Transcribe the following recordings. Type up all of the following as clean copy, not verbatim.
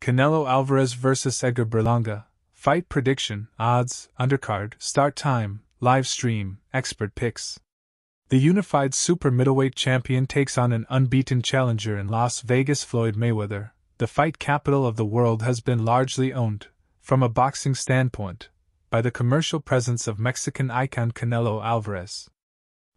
Canelo Alvarez vs. Edgar Berlanga. Fight prediction, odds, undercard, start time, live stream, expert picks. The unified super middleweight champion takes on an unbeaten challenger in Las Vegas. Floyd Mayweather, the fight capital of the world, has been largely owned, from a boxing standpoint, by the commercial presence of Mexican icon Canelo Alvarez.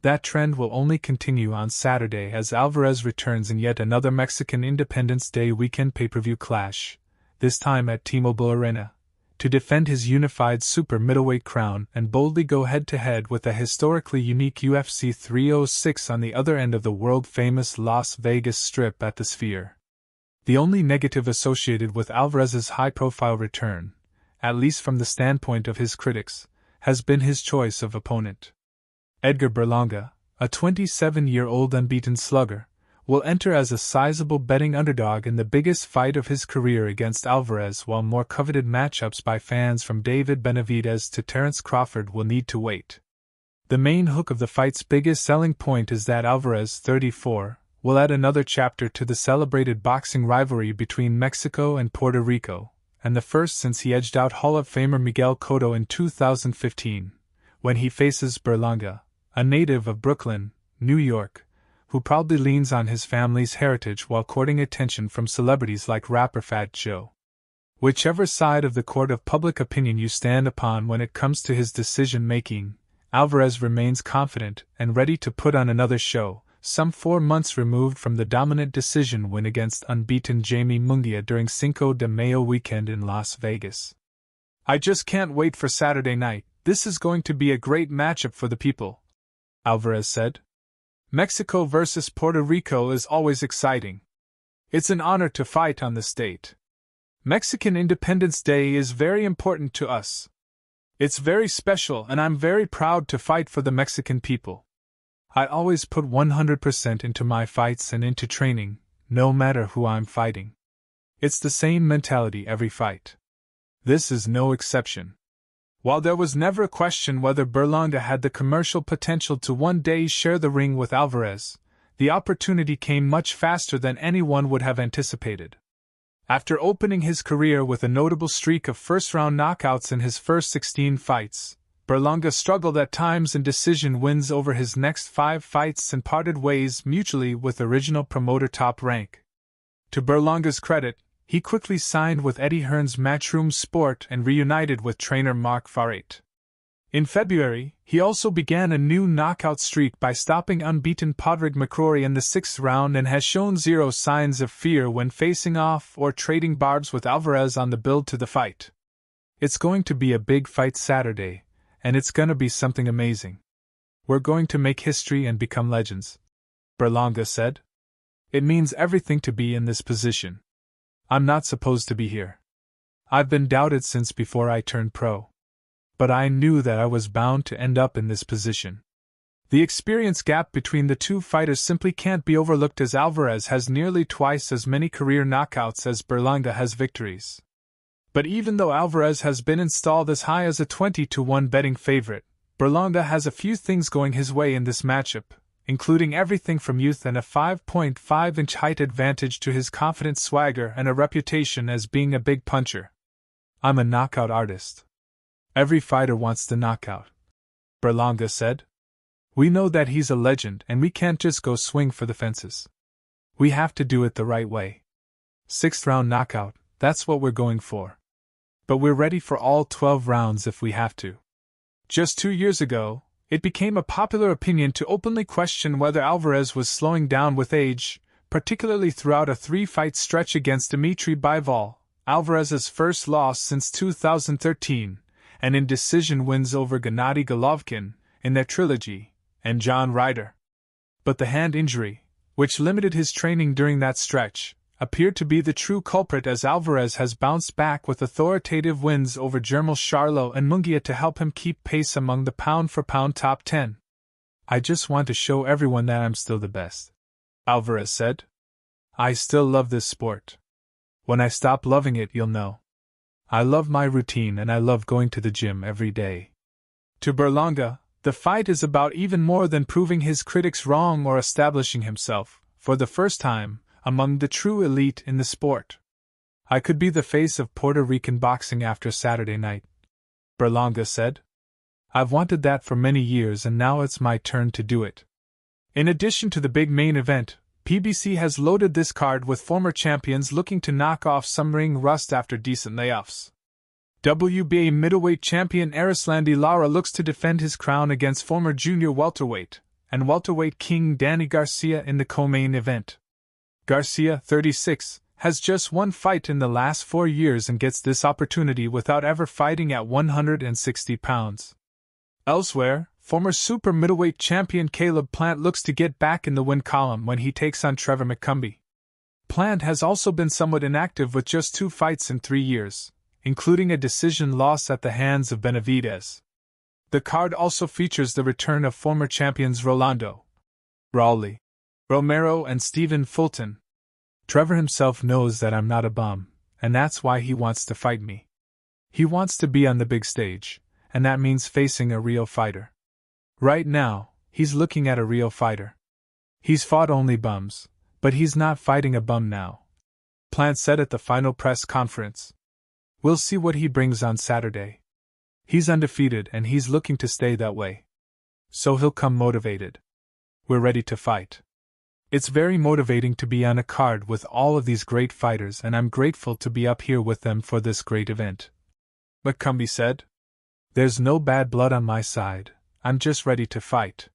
That trend will only continue on Saturday as Alvarez returns in yet another Mexican Independence Day weekend pay-per-view clash, this time at T-Mobile Arena, to defend his unified super middleweight crown and boldly go head-to-head with a historically unique UFC 306 on the other end of the world-famous Las Vegas Strip at the Sphere. The only negative associated with Alvarez's high-profile return, at least from the standpoint of his critics, has been his choice of opponent. Edgar Berlanga, a 27-year-old unbeaten slugger, will enter as a sizable betting underdog in the biggest fight of his career against Alvarez, while more coveted matchups by fans from David Benavidez to Terence Crawford will need to wait. The main hook of the fight's biggest selling point is that Alvarez, 34, will add another chapter to the celebrated boxing rivalry between Mexico and Puerto Rico, and the first since he edged out Hall of Famer Miguel Cotto in 2015, when he faces Berlanga, a native of Brooklyn, New York, who proudly leans on his family's heritage while courting attention from celebrities like rapper Fat Joe. Whichever side of the court of public opinion you stand upon when it comes to his decision-making, Alvarez remains confident and ready to put on another show, some 4 months removed from the dominant decision win against unbeaten Jaime Munguia during Cinco de Mayo weekend in Las Vegas. "I just can't wait for Saturday night. This is going to be a great matchup for the people," Alvarez said. "Mexico versus Puerto Rico is always exciting. It's an honor to fight on the state. Mexican Independence Day is very important to us. It's very special, and I'm very proud to fight for the Mexican people. I always put 100% into my fights and into training, no matter who I'm fighting. It's the same mentality every fight. This is no exception." While there was never a question whether Berlanga had the commercial potential to one day share the ring with Alvarez, the opportunity came much faster than anyone would have anticipated. After opening his career with a notable streak of first-round knockouts in his first 16 fights, Berlanga struggled at times in decision wins over his next 5 fights and parted ways mutually with original promoter Top Rank. To Berlanga's credit, he quickly signed with Eddie Hearn's Matchroom Sport and reunited with trainer Mark Farrate. In February, he also began a new knockout streak by stopping unbeaten Padraig McCrory in the 6th round and has shown zero signs of fear when facing off or trading barbs with Alvarez on the build to the fight. "It's going to be a big fight Saturday, and it's gonna be something amazing. We're going to make history and become legends," Berlanga said. "It means everything to be in this position. I'm not supposed to be here. I've been doubted since before I turned pro. But I knew that I was bound to end up in this position." The experience gap between the two fighters simply can't be overlooked, as Alvarez has nearly twice as many career knockouts as Berlanga has victories. But even though Alvarez has been installed as high as a 20-1 betting favorite, Berlanga has a few things going his way in this matchup, including everything from youth and a 5.5-inch height advantage to his confident swagger and a reputation as being a big puncher. "I'm a knockout artist. Every fighter wants the knockout," Berlanga said. "We know that he's a legend and we can't just go swing for the fences. We have to do it the right way. 6th round knockout, that's what we're going for. But we're ready for all 12 rounds if we have to." Just 2 years ago, it became a popular opinion to openly question whether Alvarez was slowing down with age, particularly throughout a 3-fight stretch against Dimitri Bivol, Alvarez's first loss since 2013, and in decision wins over Gennady Golovkin, in their trilogy, and John Ryder. But the hand injury, which limited his training during that stretch, appeared to be the true culprit, as Alvarez has bounced back with authoritative wins over Jermall Charlo and Munguia to help him keep pace among the pound-for-pound top 10. "I just want to show everyone that I'm still the best," Alvarez said. "I still love this sport. When I stop loving it, you'll know. I love my routine and I love going to the gym every day." To Berlanga, the fight is about even more than proving his critics wrong or establishing himself, for the first time, among the true elite in the sport. I could be the face of Puerto Rican boxing after Saturday night, Berlanga said. I've wanted that for many years and now it's my turn to do it. In addition to the big main event, PBC has loaded this card with former champions looking to knock off some ring rust after decent layoffs. WBA middleweight champion Erislandy Lara looks to defend his crown against former junior welterweight and welterweight king Danny Garcia in the co-main event. Garcia, 36, has just one fight in the last 4 years and gets this opportunity without ever fighting at 160 pounds. Elsewhere, former super middleweight champion Caleb Plant looks to get back in the win column when he takes on Trevor McCumbee. Plant has also been somewhat inactive with just 2 fights in 3 years, including a decision loss at the hands of Benavidez. The card also features the return of former champions Rolando Raleigh, Romero and Stephen Fulton. Trevor himself knows that I'm not a bum, and that's why he wants to fight me. He wants to be on the big stage, and that means facing a real fighter. Right now, he's looking at a real fighter. He's fought only bums, but he's not fighting a bum now, Plant said at the final press conference. We'll see what he brings on Saturday. He's undefeated and he's looking to stay that way. So he'll come motivated. We're ready to fight. It's very motivating to be on a card with all of these great fighters and I'm grateful to be up here with them for this great event. McCumbee said. There's no bad blood on my side, I'm just ready to fight.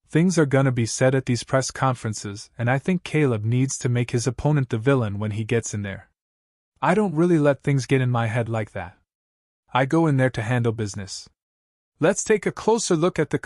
Things are gonna be said at these press conferences and I think Caleb needs to make his opponent the villain when he gets in there. I don't really let things get in my head like that. I go in there to handle business. Let's take a closer look at the